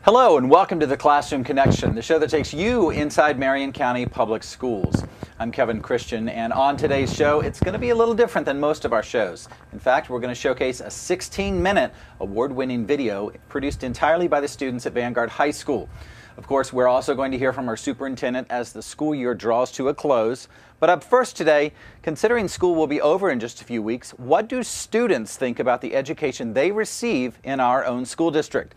Hello and welcome to the Classroom Connection, the show that takes you inside Marion County Public Schools. I'm Kevin Christian, and on today's show, it's going to be a little different than most of our shows. In fact, we're going to showcase a 16-minute award-winning video produced entirely by the students at Vanguard High School. Of course, we're also going to hear from our superintendent as the school year draws to a close. But up first today, considering school will be over in just a few weeks, what do students think about the education they receive in our own school district?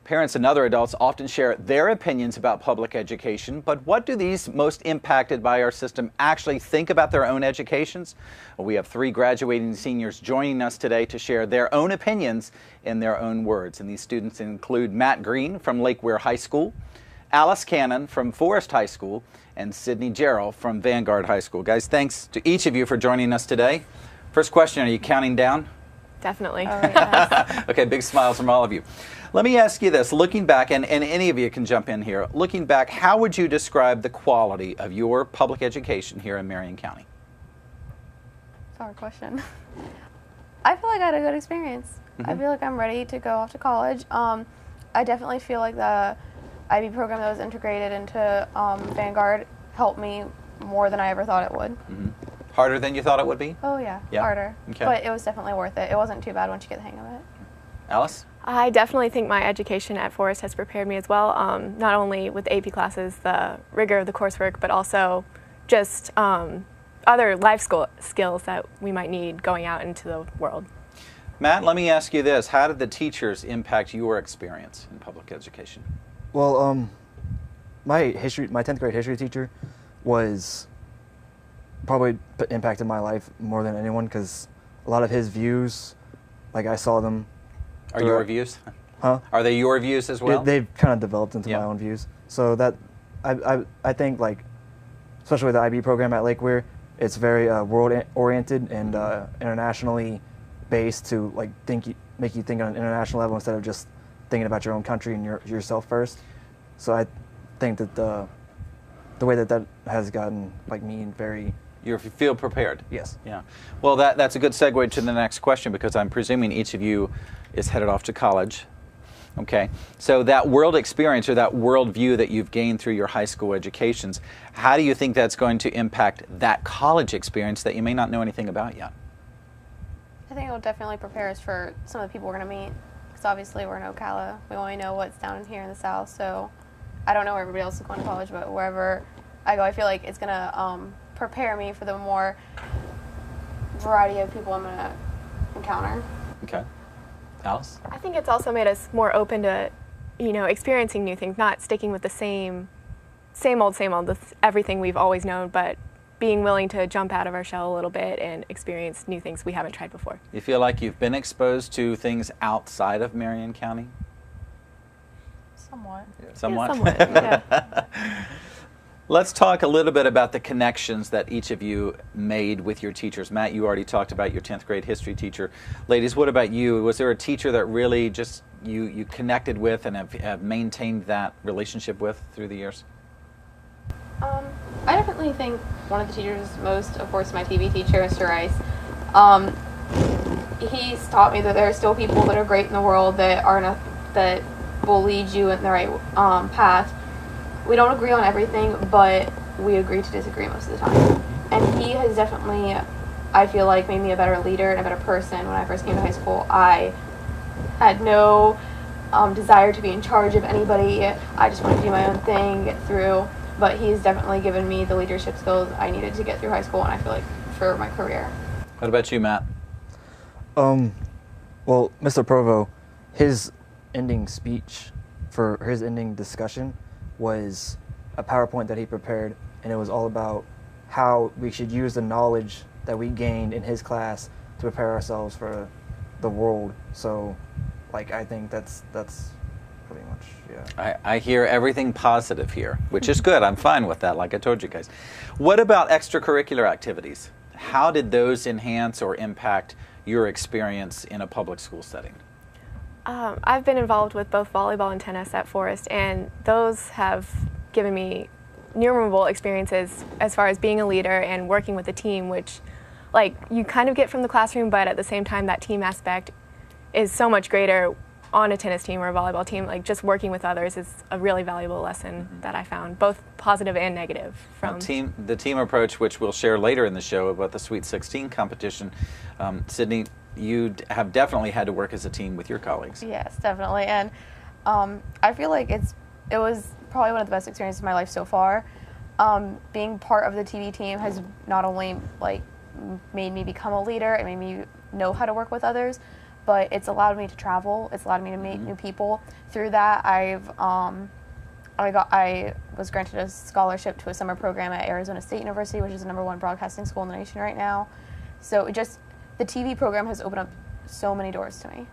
Parents and other adults often share their opinions about public education, but what do these most impacted by our system actually think about their own educations? Well, we have three graduating seniors joining us today to share their own opinions in their own words. And these students include Matt Green from Lake Weir High School, Alice Cannon from Forest High School, and Sydney Jarrell from Vanguard High School. Guys, thanks to each of you for joining us today. First question, are you counting down? Definitely. Oh, yes. Okay, big smiles from all of you. Let me ask you this, looking back, and any of you can jump in here, looking back, how would you describe the quality of your public education here in Marion County? That's a hard question. I feel like I had a good experience. I feel like I'm ready to go off to college. I definitely feel like the IB program that was integrated into Vanguard helped me more than I ever thought it would. Harder than you thought it would be? Oh yeah, Yeah. harder. Okay. But it was definitely worth it. It wasn't too bad once you get the hang of it. Alice? I definitely think my education at Forest has prepared me as well, not only with AP classes, the rigor of the coursework, but also just other life skills that we might need going out into the world. Matt, let me ask you this. How did the teachers impact your experience in public education? Well, my 10th grade history teacher was probably impacted my life more than anyone because a lot of his views, like I saw them. Are your views? Huh? Are they your views as well? They've kind of developed into Yeah. my own views. So that, I think like, especially with the IB program at Lake Weir, it's very world-oriented and internationally based to like make you think on an international level instead of just thinking about your own country and yourself first. So I think that the way that has gotten like me very. You feel prepared? Yes. Yeah. Well, that's a good segue to the next question because I'm presuming each of you is headed off to college. Okay. So that world experience or that world view that you've gained through your high school educations, how do you think that's going to impact that college experience that you may not know anything about yet? I think it will definitely prepare us for some of the people we're going to meet. Because obviously we're in Ocala. We only know what's down here in the South. So I don't know where everybody else is going to college, but wherever I go, I feel like it's going to prepare me for the more variety of people I'm going to encounter. Okay. Alice? I think it's also made us more open to, experiencing new things, not sticking with the same old, everything we've always known, but being willing to jump out of our shell a little bit and experience new things we haven't tried before. You feel like you've been exposed to things outside of Marion County? Somewhat. Somewhat? Yeah, somewhat, yeah. Let's talk a little bit about the connections that each of you made with your teachers. Matt, you already talked about your 10th grade history teacher. Ladies, what about you? Was there a teacher that really just you connected with and have maintained that relationship with through the years? I definitely think one of the teachers most, of course, my TV teacher, Mr. Rice. He's taught me that there are still people that are great in the world that that will lead you in the right path. We don't agree on everything, but we agree to disagree most of the time. And he has definitely, I feel like, made me a better leader and a better person. When I first came to high school, I had no desire to be in charge of anybody. I just wanted to do my own thing, get through. But he's definitely given me the leadership skills I needed to get through high school, and I feel like for my career. What about you, Matt? Well, Mr. Provo, his ending speech for his ending discussion was a PowerPoint that he prepared, and it was all about how we should use the knowledge that we gained in his class to prepare ourselves for the world. So, like, I think that's pretty much, yeah. I hear everything positive here, which is good. I'm fine with that, like I told you guys. What about extracurricular activities? How did those enhance or impact your experience in a public school setting? I've been involved with both volleyball and tennis at Forest, and those have given me innumerable experiences as far as being a leader and working with a team, which like you kind of get from the classroom, but at the same time that team aspect is so much greater on a tennis team or a volleyball team, like just working with others is a really valuable lesson that I found, both positive and negative. From the team approach, which we'll share later in the show about the Sweet 16 competition. Sydney, you have definitely had to work as a team with your colleagues. Yes, definitely. And I feel like it was probably one of the best experiences of my life so far. Being part of the TV team has not only like made me become a leader, it made me know how to work with others, but it's allowed me to travel. It's allowed me to meet new people. Through that, I was granted a scholarship to a summer program at Arizona State University, which is the #1 broadcasting school in the nation right now. So the TV program has opened up so many doors to me.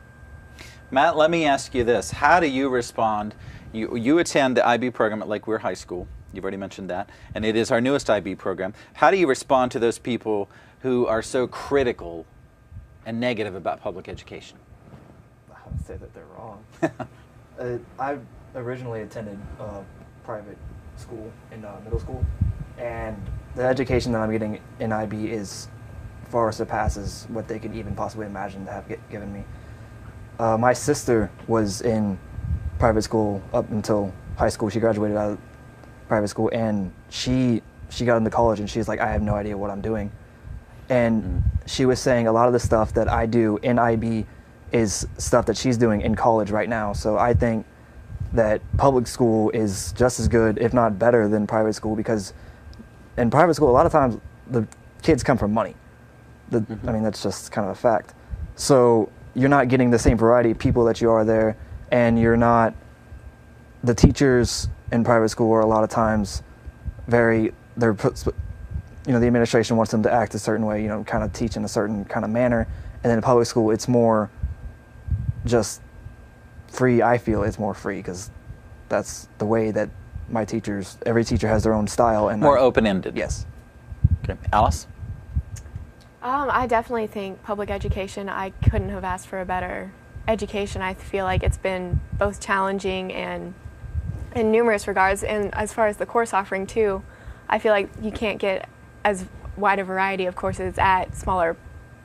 Matt, let me ask you this. How do you respond? You attend the IB program at Lake Weir High School. You've already mentioned that. And it is our newest IB program. How do you respond to those people who are so critical and negative about public education? I would say that they're wrong. I originally attended private school in middle school, and the education that I'm getting in IB is far surpasses what they could even possibly imagine to have given me. My sister was in private school up until high school. She graduated out of private school, and she got into college, and she's like, I have no idea what I'm doing. And she was saying a lot of the stuff that I do in IB is stuff that she's doing in college right now. So I think that public school is just as good, if not better, than private school, because in private school, a lot of times the kids come from money. I mean, that's just kind of a fact. So you're not getting the same variety of people that you are there, and the teachers in private school are a lot of times the administration wants them to act a certain way, kind of teach in a certain kind of manner. And then in public school, it's more just free. I feel it's more free because that's the way that every teacher has their own style. And more open-ended. Yes. Okay. Alice? I definitely think public education, I couldn't have asked for a better education. I feel like it's been both challenging and in numerous regards. And as far as the course offering too, I feel like you can't get as wide a variety of courses at smaller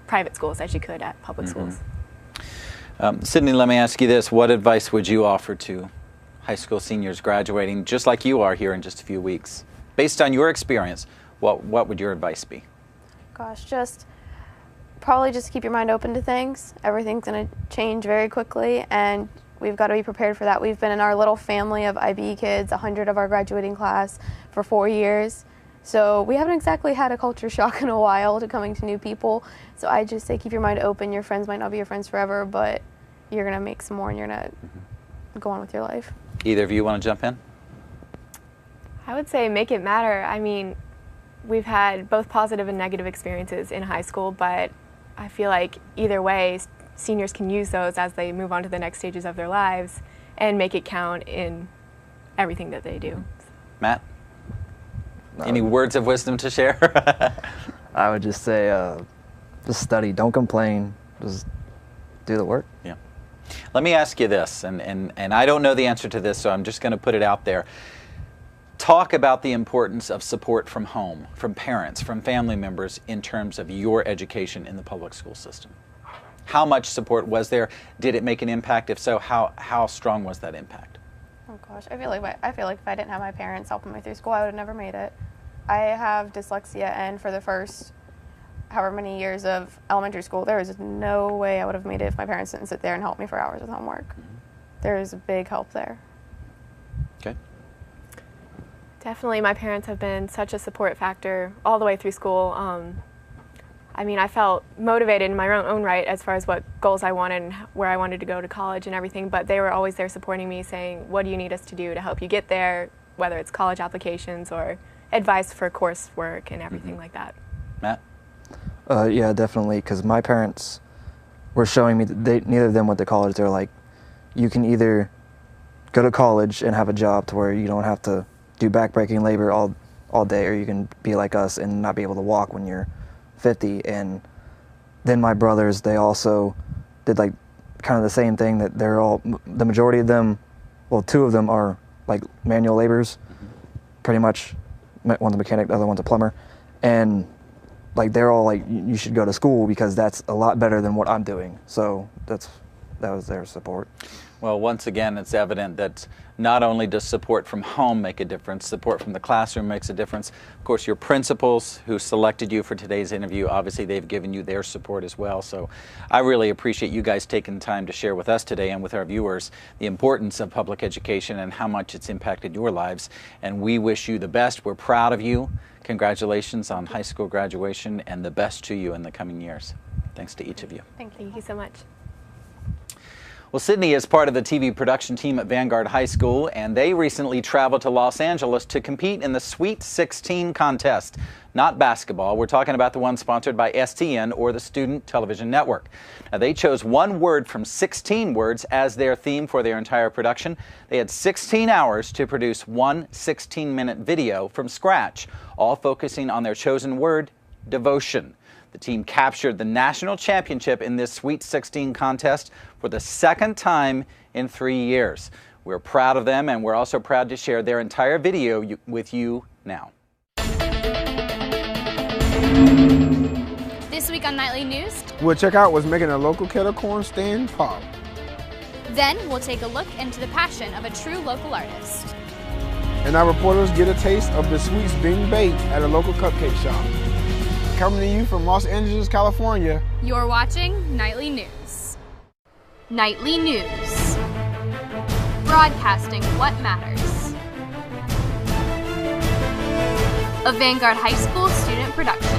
private schools as you could at public schools. Sydney, let me ask you this. What advice would you offer to high school seniors graduating, just like you are here in just a few weeks? Based on your experience, what would your advice be? Gosh, probably just keep your mind open to things. Everything's going to change very quickly, and we've got to be prepared for that. We've been in our little family of IB kids, 100 of our graduating class, for 4 years. So we haven't exactly had a culture shock in a while to coming to new people. So I just say keep your mind open. Your friends might not be your friends forever, but you're going to make some more, and you're going to go on with your life. Either of you want to jump in? I would say make it matter. I mean, we've had both positive and negative experiences in high school, but I feel like either way, seniors can use those as they move on to the next stages of their lives and make it count in everything that they do. Matt? Any words of wisdom to share? I would just say, just study. Don't complain. Just do the work. Yeah. Let me ask you this, and I don't know the answer to this, so I'm just going to put it out there. Talk about the importance of support from home, from parents, from family members in terms of your education in the public school system. How much support was there? Did it make an impact? If so, how strong was that impact? Oh gosh, I feel like if I didn't have my parents helping me through school, I would have never made it. I have dyslexia, and for the first however many years of elementary school, there was no way I would have made it if my parents didn't sit there and help me for hours with homework. There is a big help there. Okay. Definitely, my parents have been such a support factor all the way through school. I mean, I felt motivated in my own right as far as what goals I wanted and where I wanted to go to college and everything, but they were always there supporting me, saying, what do you need us to do to help you get there, whether it's college applications or advice for coursework and everything like that. Matt? Yeah, definitely, because my parents were showing me that neither of them went to college. They're like, you can either go to college and have a job to where you don't have to do backbreaking labor all day, or you can be like us and not be able to walk when you're 50. And then my brothers, they also did like kind of the same thing, that the majority of them, well, 2 of them are like manual laborers, pretty much. One's a mechanic, the other one's a plumber. And like they're all like, you should go to school because that's a lot better than what I'm doing. So that was their support. Well, once again, it's evident that not only does support from home make a difference, support from the classroom makes a difference. Of course, your principals who selected you for today's interview, obviously they've given you their support as well. So I really appreciate you guys taking the time to share with us today and with our viewers the importance of public education and how much it's impacted your lives. And we wish you the best. We're proud of you. Congratulations on high school graduation, and the best to you in the coming years. Thanks to each of you. Thank you so much. Well, Sydney is part of the TV production team at Vanguard High School, and they recently traveled to Los Angeles to compete in the Sweet 16 contest. Not basketball. We're talking about the one sponsored by STN, or the Student Television Network. Now, they chose one word from 16 words as their theme for their entire production. They had 16 hours to produce one 16-minute video from scratch, all focusing on their chosen word, devotion. The team captured the national championship in this Sweet 16 contest for the second time in 3 years. We're proud of them, and we're also proud to share their entire video with you now. This week on Nightly News, we'll check out what's making a local kettle corn stand pop. Then we'll take a look into the passion of a true local artist. And our reporters get a taste of the sweets being baked at a local cupcake shop. Coming to you from Los Angeles, California. You're watching Nightly News. Nightly News. Broadcasting what matters. A Vanguard High School student production.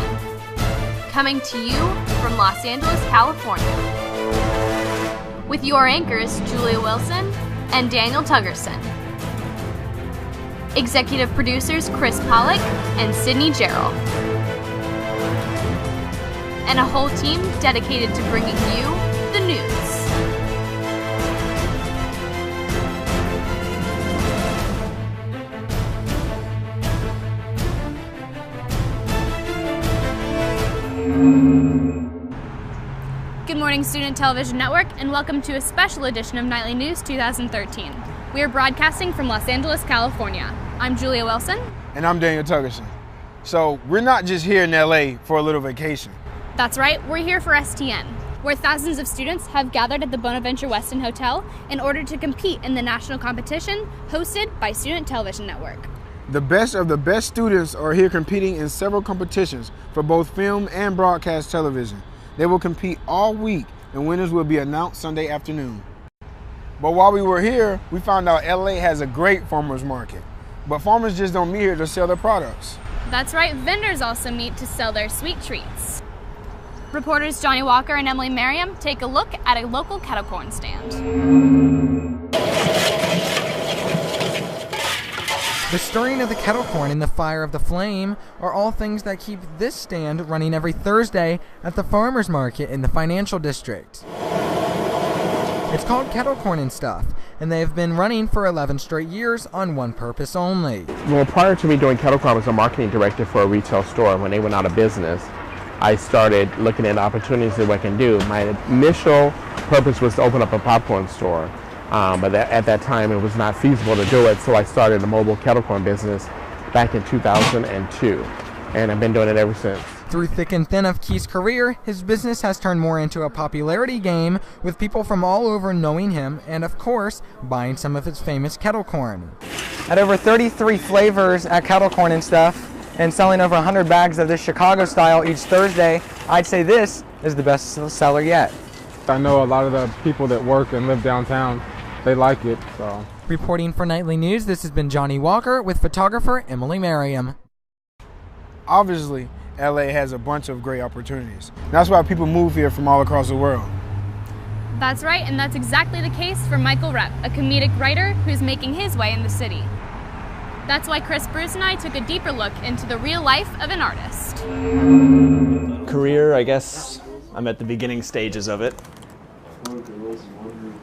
Coming to you from Los Angeles, California. With your anchors, Julia Wilson and Daniel Tuggerson. Executive producers Chris Pollock and Sydney Gerald. And a whole team dedicated to bringing you the news. Good morning, Student Television Network, and welcome to a special edition of Nightly News 2013. We are broadcasting from Los Angeles, California. I'm Julia Wilson. And I'm Daniel Tuggerson. So we're not just here in LA for a little vacation. That's right, we're here for STN, where thousands of students have gathered at the Bonaventure Westin Hotel in order to compete in the national competition hosted by Student Television Network. The best of the best students are here competing in several competitions for both film and broadcast television. They will compete all week, and winners will be announced Sunday afternoon. But while we were here, we found out LA has a great farmers market. But farmers just don't meet here to sell their products. That's right, vendors also meet to sell their sweet treats. Reporters Johnny Walker and Emily Merriam take a look at a local kettle corn stand. The stirring of the kettle corn and the fire of the flame are all things that keep this stand running every Thursday at the farmers market in the financial district. It's called Kettle Corn and Stuff, and they have been running for 11 straight years on one purpose only. Well, prior to me doing Kettle Corn, I was a marketing director for a retail store. When they went out of business, I started looking at opportunities that I can do. My initial purpose was to open up a popcorn store, but at that time it was not feasible to do it, so I started a mobile kettle corn business back in 2002, and I've been doing it ever since. Through thick and thin of Key's career, his business has turned more into a popularity game, with people from all over knowing him and, of course, buying some of his famous kettle corn. At over 33 flavors at Kettle Corn and Stuff, and selling over 100 bags of this Chicago style each Thursday, I'd say this is the best seller yet. I know a lot of the people that work and live downtown, they like it, so. Reporting for Nightly News, this has been Johnny Walker with photographer Emily Merriam. Obviously, LA has a bunch of great opportunities. That's why people move here from all across the world. That's right, and that's exactly the case for Michael Rep, a comedic writer who's making his way in the city. That's why Chris Bruce and I took a deeper look into the real life of an artist. Career, I guess I'm at the beginning stages of it.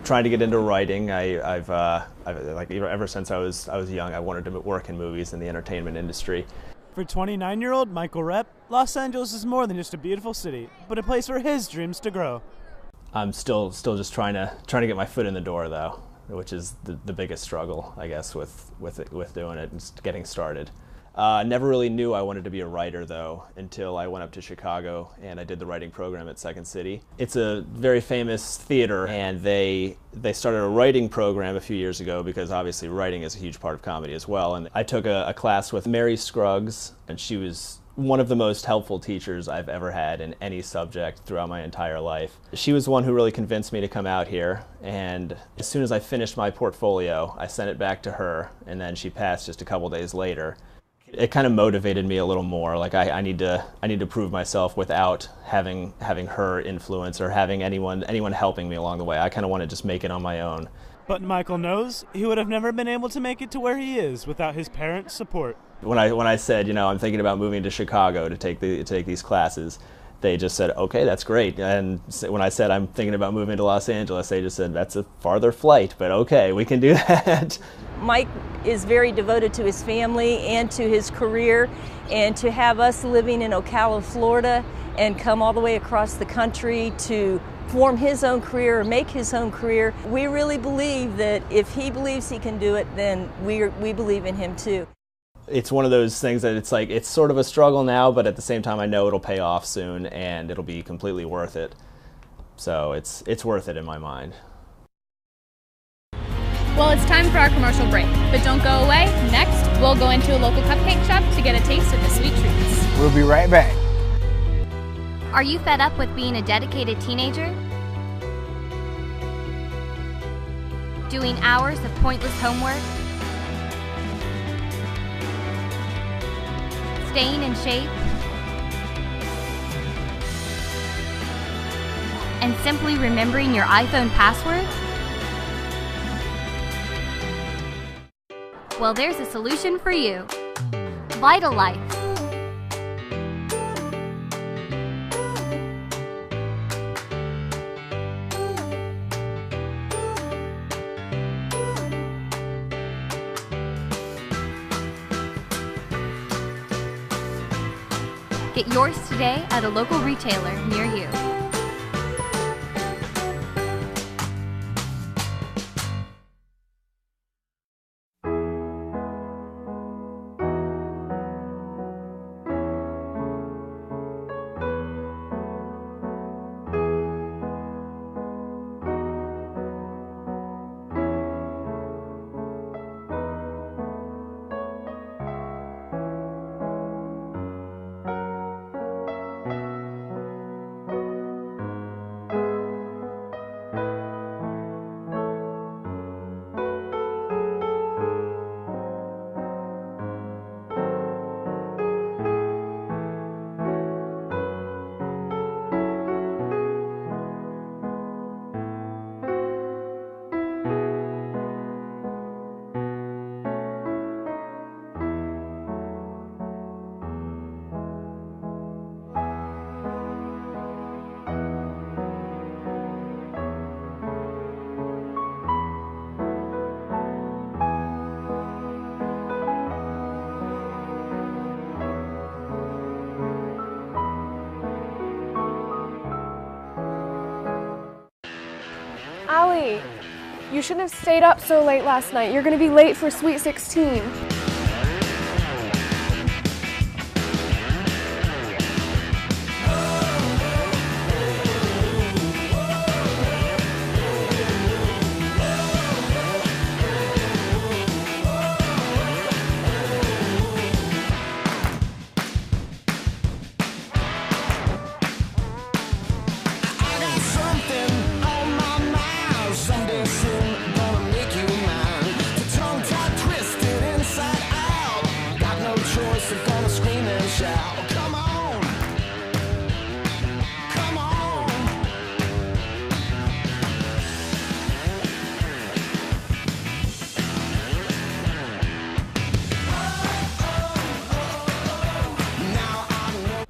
Trying to get into writing. I've like ever since I was young, I wanted to work in movies in the entertainment industry. For 29-year-old Michael Rep, Los Angeles is more than just a beautiful city, but a place for his dreams to grow. I'm still just trying to get my foot in the door, though, which is the biggest struggle, I guess, with doing it and getting started. Never really knew I wanted to be a writer, though, until I went up to Chicago and I did the writing program at Second City. It's a very famous theater, and they started a writing program a few years ago because obviously writing is a huge part of comedy as well. And I took a class with Mary Scruggs, and she was one of the most helpful teachers I've ever had in any subject throughout my entire life. She was the one who really convinced me to come out here, and as soon as I finished my portfolio, I sent it back to her, and then she passed just a couple days later. It kind of motivated me a little more. Like I need to prove myself without having her influence or having anyone helping me along the way. I kind of want to just make it on my own. But Michael knows he would have never been able to make it to where he is without his parents' support. When I said, I'm thinking about moving to Chicago to take these classes, they just said, okay, that's great. And when I said I'm thinking about moving to Los Angeles, they just said, that's a farther flight, but okay, we can do that. Mike is very devoted to his family and to his career, and to have us living in Ocala, Florida, and come all the way across the country to form his own career or make his own career, we really believe that if he believes he can do it, then we believe in him too. It's one of those things that it's sort of a struggle now, but at the same time I know it'll pay off soon and it'll be completely worth it. So it's worth it in my mind. Well, it's time for our commercial break, but don't go away. Next, we'll go into a local cupcake shop to get a taste of the sweet treats. We'll be right back. Are you fed up with being a dedicated teenager? Doing hours of pointless homework? Staying in shape? And simply remembering your iPhone password? Well, there's a solution for you. Vital Life. Get yours today at a local retailer near you. Allie, you shouldn't have stayed up so late last night. You're going to be late for Sweet 16.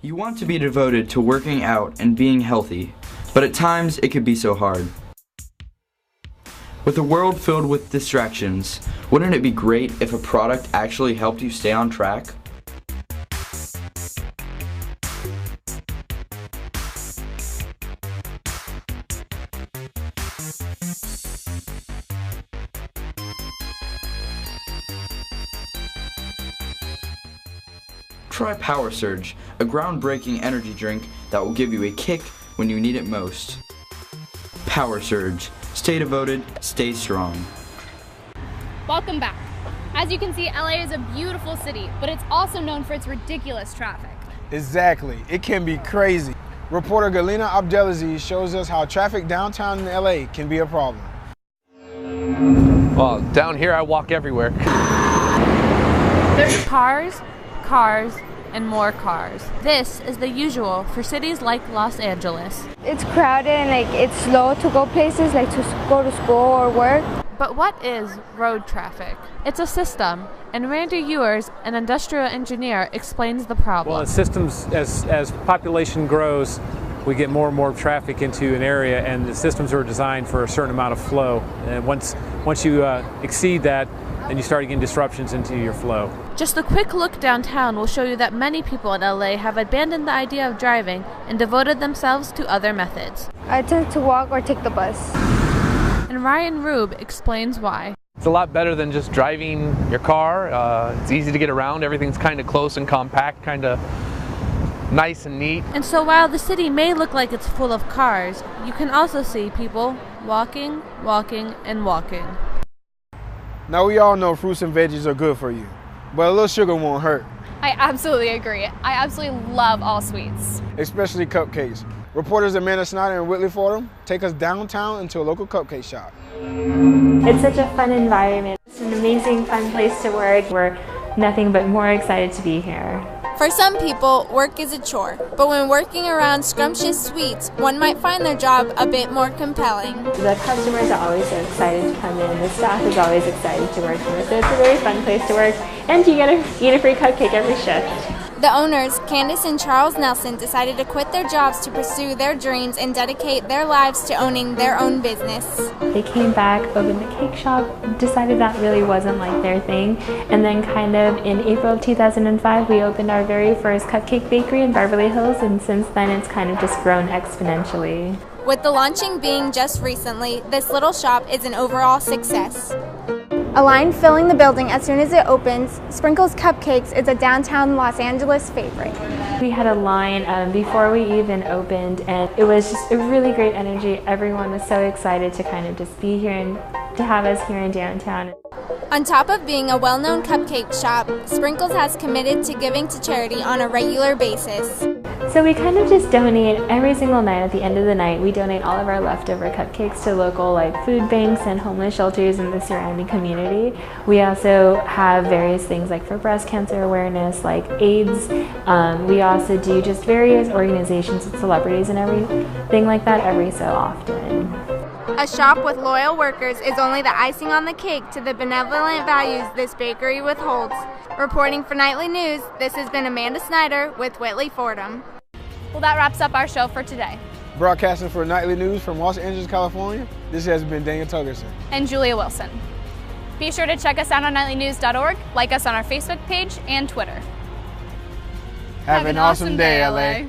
You want to be devoted to working out and being healthy, but at times it can be so hard. With a world filled with distractions, wouldn't it be great if a product actually helped you stay on track? try Power Surge, a groundbreaking energy drink that will give you a kick when you need it most. Power Surge. Stay devoted, stay strong. Welcome back. As you can see, LA is a beautiful city, but it's also known for its ridiculous traffic. Exactly. It can be crazy. Reporter Galina Abdelaziz shows us how traffic downtown in LA can be a problem. Well, down here I walk everywhere. There's cars, cars, and more cars. This is the usual for cities like Los Angeles. It's crowded and it's slow to go places, like to go to school or work. But what is road traffic? It's a system, and Randy Ewers, an industrial engineer, explains the problem. Well, systems, as population grows, we get more and more traffic into an area, and the systems are designed for a certain amount of flow. And once you exceed that, then you start getting disruptions into your flow. Just a quick look downtown will show you that many people in LA have abandoned the idea of driving and devoted themselves to other methods. I tend to walk or take the bus. And Ryan Rube explains why. It's a lot better than just driving your car. It's easy to get around. Everything's kind of close and compact, kind of nice and neat. And so while the city may look like it's full of cars, you can also see people walking, walking, and walking. Now we all know fruits and veggies are good for you, but a little sugar won't hurt. I absolutely agree. I absolutely love all sweets. Especially cupcakes. Reporters Amanda Snyder and Whitley Fordham take us downtown into a local cupcake shop. It's such a fun environment. It's an amazing, fun place to work. We're nothing but more excited to be here. For some people, work is a chore, but when working around scrumptious sweets, one might find their job a bit more compelling. The customers are always so excited to come in. The staff is always excited to work here, so it's a very fun place to work, and you get to eat a free cupcake every shift. The owners, Candace and Charles Nelson, decided to quit their jobs to pursue their dreams and dedicate their lives to owning their own business. They came back, opened the cake shop, decided that really wasn't like their thing, and then kind of in April of 2005 we opened our very first cupcake bakery in Beverly Hills, and since then it's kind of just grown exponentially. With the launching being just recently, this little shop is an overall success. A line filling the building as soon as it opens, Sprinkles Cupcakes is a downtown Los Angeles favorite. We had a line before we even opened, and it was just a really great energy. Everyone was so excited to kind of just be here and to have us here in downtown. On top of being a well-known cupcake shop, Sprinkles has committed to giving to charity on a regular basis. So we kind of just donate every single night. At the end of the night, we donate all of our leftover cupcakes to local food banks and homeless shelters in the surrounding community. We also have various things like for breast cancer awareness, like AIDS. We also do just various organizations with celebrities and everything like that every so often. A shop with loyal workers is only the icing on the cake to the benevolent values this bakery withholds. Reporting for Nightly News, this has been Amanda Snyder with Whitley Fordham. Well, that wraps up our show for today. Broadcasting for Nightly News from Los Angeles, California, this has been Daniel Tuggerson. And Julia Wilson. Be sure to check us out on nightlynews.org, like us on our Facebook page and Twitter. Have an awesome day, LA.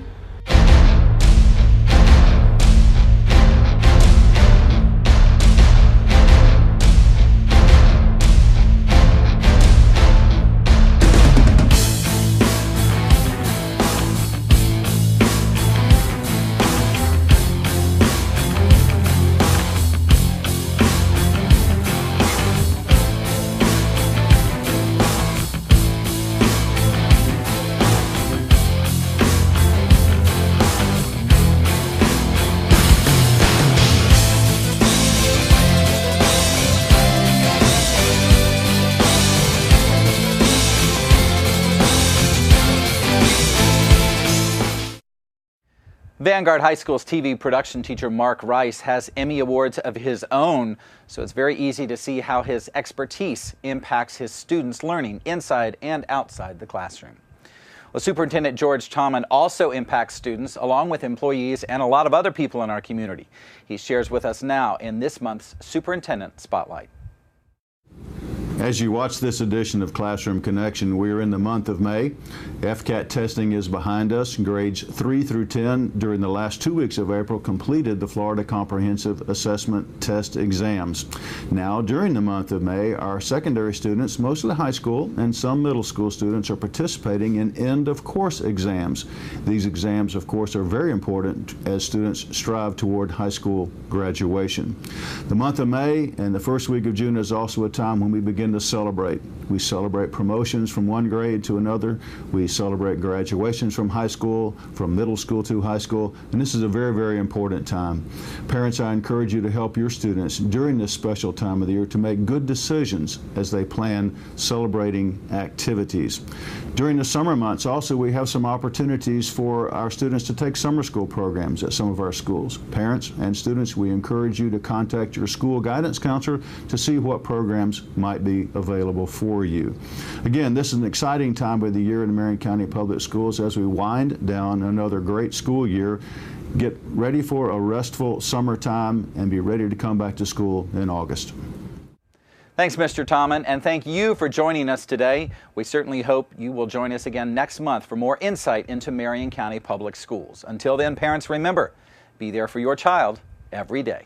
Vanguard High School's TV production teacher Mark Rice has Emmy Awards of his own, so it's very easy to see how his expertise impacts his students' learning inside and outside the classroom. Well, Superintendent George Tomlin also impacts students along with employees and a lot of other people in our community. He shares with us now in this month's Superintendent Spotlight. As you watch this edition of Classroom Connection, we are in the month of May. FCAT testing is behind us. Grades 3 through 10 during the last 2 weeks of April completed the Florida Comprehensive Assessment Test exams. Now, during the month of May, our secondary students, mostly high school and some middle school students, are participating in end-of-course exams. These exams, of course, are very important as students strive toward high school graduation. The month of May and the first week of June is also a time when we begin to celebrate. We celebrate promotions from one grade to another. We celebrate graduations from high school, from middle school to high school, and this is a very, very important time. Parents, I encourage you to help your students during this special time of the year to make good decisions as they plan celebrating activities. During the summer months also, we have some opportunities for our students to take summer school programs at some of our schools. Parents and students, we encourage you to contact your school guidance counselor to see what programs might be available for you. Again, this is an exciting time of the year in the Marion County Public Schools as we wind down another great school year. Get ready for a restful summertime and be ready to come back to school in August. Thanks, Mr. Tomlin, and thank you for joining us today. We certainly hope you will join us again next month for more insight into Marion County Public Schools. Until then, parents, remember, be there for your child every day.